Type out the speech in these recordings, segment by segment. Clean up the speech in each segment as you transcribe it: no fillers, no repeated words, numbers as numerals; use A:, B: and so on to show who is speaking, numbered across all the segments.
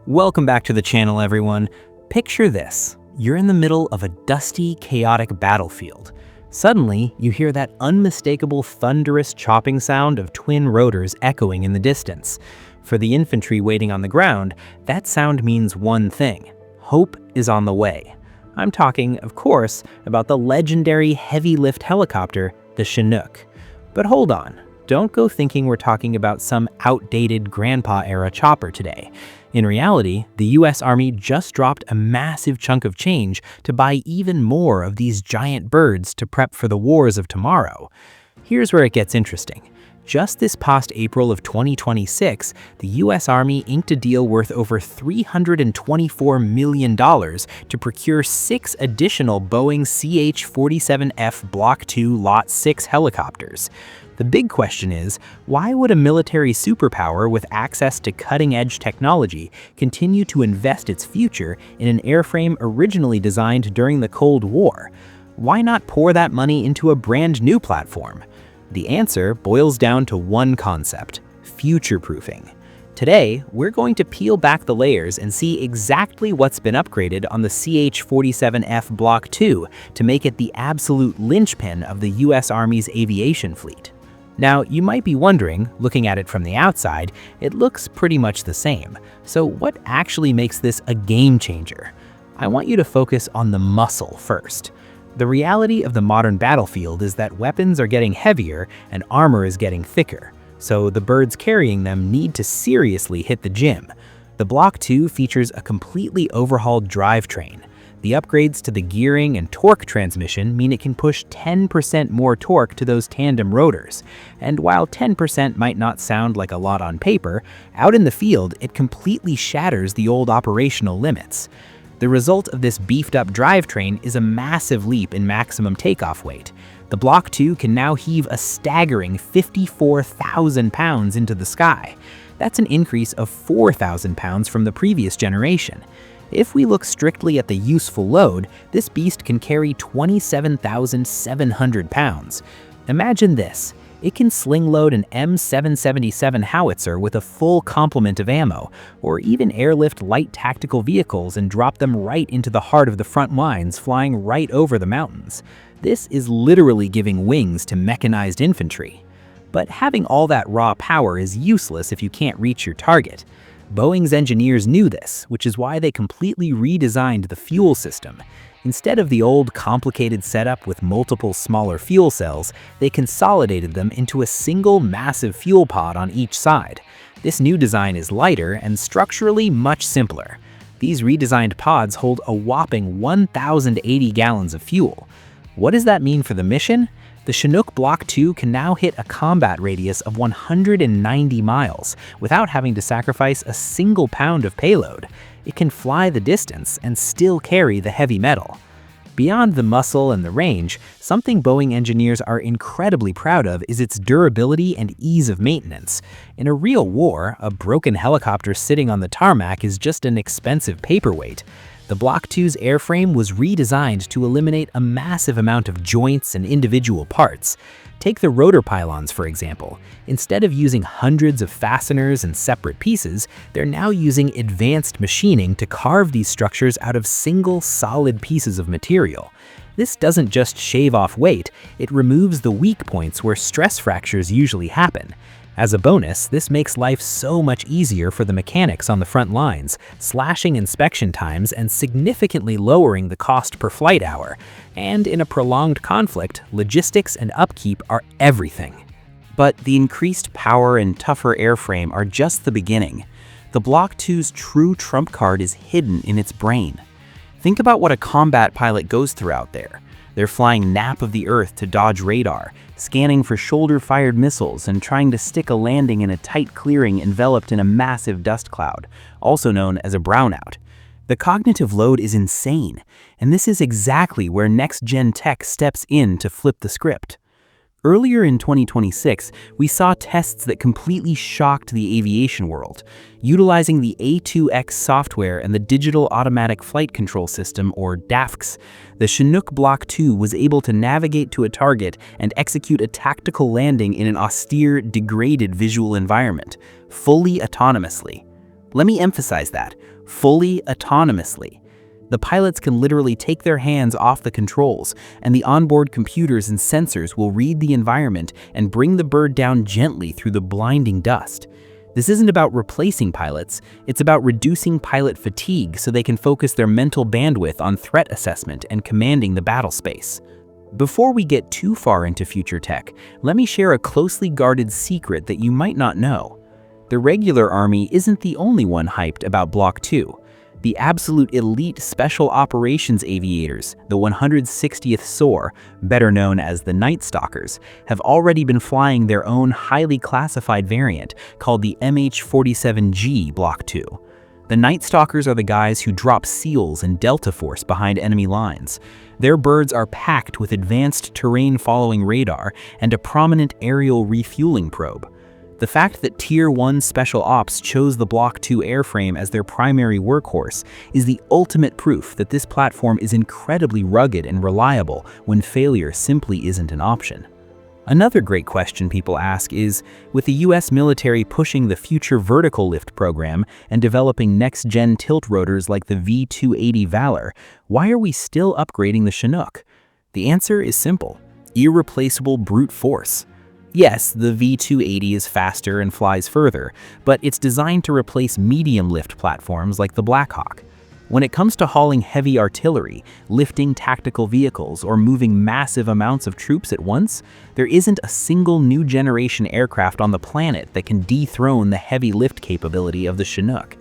A: Welcome back to the channel, everyone. Picture this. You're in the middle of a dusty, chaotic battlefield. Suddenly, you hear that unmistakable thunderous chopping sound of twin rotors echoing in the distance. For the infantry waiting on the ground, that sound means one thing: hope is on the way. I'm talking, of course, about the legendary heavy-lift helicopter, the Chinook. But hold on. Don't go thinking we're talking about some outdated grandpa-era chopper today. In reality, the US Army just dropped a massive chunk of change to buy even more of these giant birds to prep for the wars of tomorrow. Here's where it gets interesting. Just this past April of 2026, the US Army inked a deal worth over $324 million to procure 6 additional Boeing CH-47F Block II Lot 6 helicopters. The big question is, why would a military superpower with access to cutting-edge technology continue to invest its future in an airframe originally designed during the Cold War? Why not pour that money into a brand new platform? The answer boils down to one concept: future-proofing. Today, we're going to peel back the layers and see exactly what's been upgraded on the CH-47F Block II to make it the absolute linchpin of the US Army's aviation fleet. Now, you might be wondering, looking at it from the outside, it looks pretty much the same. So what actually makes this a game changer? I want you to focus on the muscle first. The reality of the modern battlefield is that weapons are getting heavier and armor is getting thicker, so the birds carrying them need to seriously hit the gym. The Block II features a completely overhauled drivetrain. The upgrades to the gearing and torque transmission mean it can push 10% more torque to those tandem rotors. And while 10% might not sound like a lot on paper, out in the field it completely shatters the old operational limits. The result of this beefed-up drivetrain is a massive leap in maximum takeoff weight. The Block II can now heave a staggering 54,000 pounds into the sky. That's an increase of 4,000 pounds from the previous generation. If we look strictly at the useful load, this beast can carry 27,700 pounds. Imagine this. It can sling load an M777 howitzer with a full complement of ammo, or even airlift light tactical vehicles and drop them right into the heart of the front lines, flying right over the mountains. This is literally giving wings to mechanized infantry. But having all that raw power is useless if you can't reach your target. Boeing's engineers knew this, which is why they completely redesigned the fuel system. Instead of the old complicated setup with multiple smaller fuel cells, they consolidated them into a single massive fuel pod on each side. This new design is lighter and structurally much simpler. These redesigned pods hold a whopping 1,080 gallons of fuel. What does that mean for the mission? The Chinook Block II can now hit a combat radius of 190 miles without having to sacrifice a single pound of payload. It can fly the distance and still carry the heavy metal. Beyond the muscle and the range, something Boeing engineers are incredibly proud of is its durability and ease of maintenance. In a real war, a broken helicopter sitting on the tarmac is just an expensive paperweight. The Block II's airframe was redesigned to eliminate a massive amount of joints and individual parts. Take the rotor pylons, for example. Instead of using hundreds of fasteners and separate pieces, they're now using advanced machining to carve these structures out of single, solid pieces of material. This doesn't just shave off weight, it removes the weak points where stress fractures usually happen. As a bonus, this makes life so much easier for the mechanics on the front lines, slashing inspection times and significantly lowering the cost per flight hour. And in a prolonged conflict, logistics and upkeep are everything. But the increased power and tougher airframe are just the beginning. The Block II's true trump card is hidden in its brain. Think about what a combat pilot goes through out there. They're flying nap of the earth to dodge radar, scanning for shoulder-fired missiles, and trying to stick a landing in a tight clearing enveloped in a massive dust cloud, also known as a brownout. The cognitive load is insane, and this is exactly where next-gen tech steps in to flip the script. Earlier in 2026, we saw tests that completely shocked the aviation world. Utilizing the A2X software and the Digital Automatic Flight Control System, or DAFCS, the Chinook Block II was able to navigate to a target and execute a tactical landing in an austere, degraded visual environment, fully autonomously. Let me emphasize that, fully autonomously. The pilots can literally take their hands off the controls, and the onboard computers and sensors will read the environment and bring the bird down gently through the blinding dust. This isn't about replacing pilots, it's about reducing pilot fatigue so they can focus their mental bandwidth on threat assessment and commanding the battle space. Before we get too far into future tech, let me share a closely guarded secret that you might not know. The regular Army isn't the only one hyped about Block II. The absolute elite Special Operations aviators, the 160th SOAR, better known as the Night Stalkers, have already been flying their own highly classified variant called the MH-47G Block II. The Night Stalkers are the guys who drop SEALs and Delta Force behind enemy lines. Their birds are packed with advanced terrain-following radar and a prominent aerial refueling probe. The fact that Tier 1 Special Ops chose the Block II airframe as their primary workhorse is the ultimate proof that this platform is incredibly rugged and reliable when failure simply isn't an option. Another great question people ask is, with the US military pushing the Future Vertical Lift program and developing next-gen tilt rotors like the V-280 Valor, why are we still upgrading the Chinook? The answer is simple: irreplaceable brute force. Yes, the V-280 is faster and flies further, but it's designed to replace medium-lift platforms like the Black Hawk. When it comes to hauling heavy artillery, lifting tactical vehicles, or moving massive amounts of troops at once, there isn't a single new generation aircraft on the planet that can dethrone the heavy lift capability of the Chinook.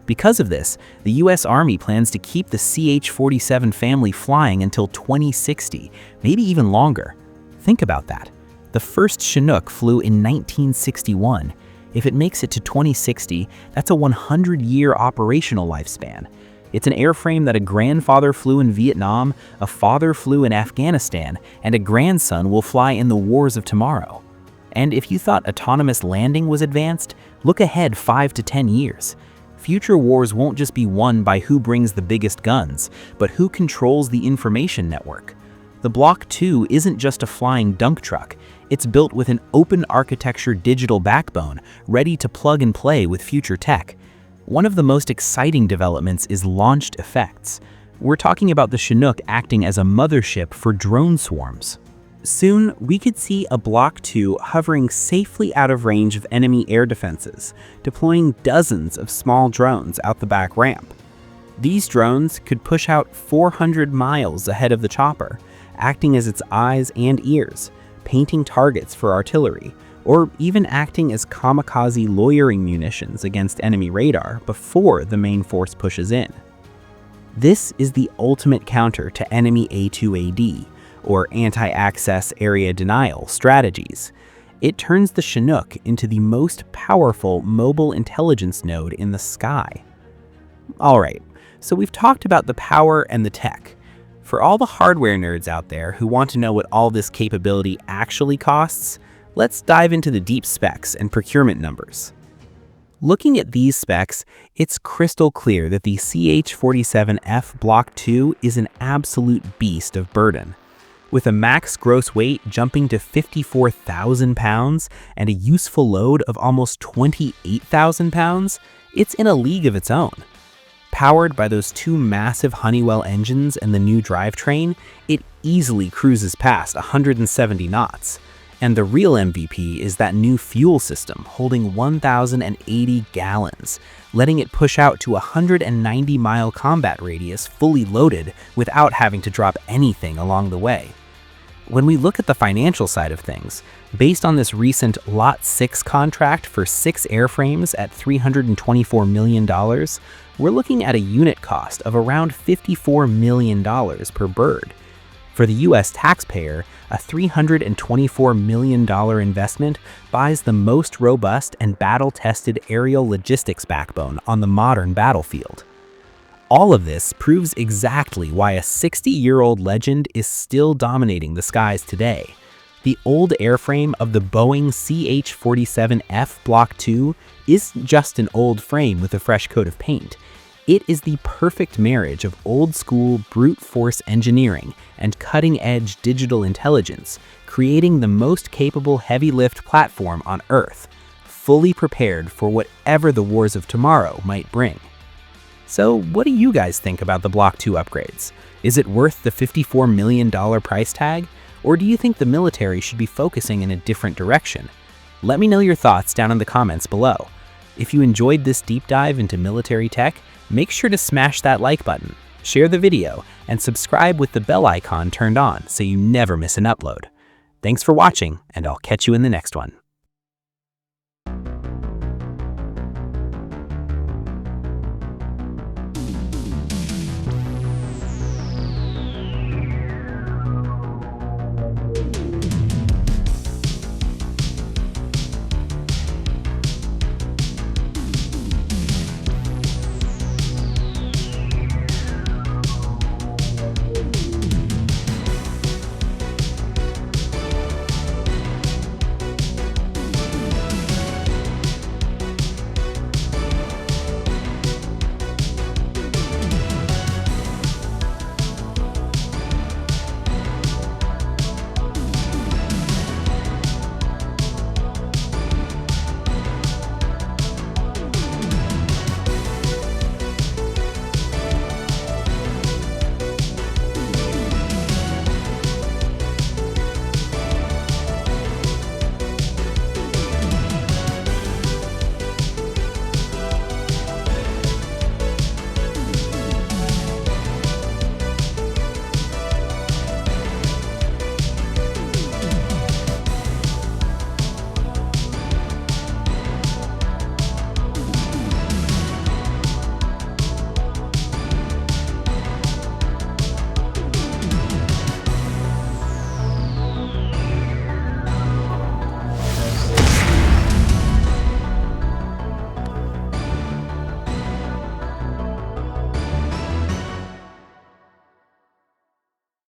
A: Because of this, the US Army plans to keep the CH-47 family flying until 2060, maybe even longer. Think about that. The first Chinook flew in 1961. If it makes it to 2060, that's a 100-year operational lifespan. It's an airframe that a grandfather flew in Vietnam, a father flew in Afghanistan, and a grandson will fly in the wars of tomorrow. And if you thought autonomous landing was advanced, look ahead 5 to 10 years. Future wars won't just be won by who brings the biggest guns, but who controls the information network. The Block II isn't just a flying dunk truck. It's built with an open architecture digital backbone, ready to plug and play with future tech. One of the most exciting developments is launched effects. We're talking about the Chinook acting as a mothership for drone swarms. Soon, we could see a Block II hovering safely out of range of enemy air defenses, deploying dozens of small drones out the back ramp. These drones could push out 400 miles ahead of the chopper, acting as its eyes and ears, painting targets for artillery, or even acting as kamikaze loitering munitions against enemy radar before the main force pushes in. This is the ultimate counter to enemy A2AD, or anti-access area denial strategies. It turns the Chinook into the most powerful mobile intelligence node in the sky. Alright, so we've talked about the power and the tech. For all the hardware nerds out there who want to know what all this capability actually costs, let's dive into the deep specs and procurement numbers. Looking at these specs, it's crystal clear that the CH-47F Block II is an absolute beast of burden. With a max gross weight jumping to 54,000 pounds and a useful load of almost 28,000 pounds, it's in a league of its own. Powered by those two massive Honeywell engines and the new drivetrain, it easily cruises past 170 knots. And the real MVP is that new fuel system holding 1,080 gallons, letting it push out to a 190-mile combat radius fully loaded without having to drop anything along the way. When we look at the financial side of things, based on this recent Lot 6 contract for 6 airframes at $324 million, we're looking at a unit cost of around $54 million per bird. For the US taxpayer, a $324 million investment buys the most robust and battle-tested aerial logistics backbone on the modern battlefield. All of this proves exactly why a 60-year-old legend is still dominating the skies today. The old airframe of the Boeing CH-47F Block II isn't just an old frame with a fresh coat of paint. It is the perfect marriage of old-school brute force engineering and cutting-edge digital intelligence, creating the most capable heavy-lift platform on Earth, fully prepared for whatever the wars of tomorrow might bring. So what do you guys think about the Block II upgrades? Is it worth the $54 million price tag? Or do you think the military should be focusing in a different direction? Let me know your thoughts down in the comments below. If you enjoyed this deep dive into military tech, make sure to smash that like button, share the video, and subscribe with the bell icon turned on so you never miss an upload. Thanks for watching, and I'll catch you in the next one.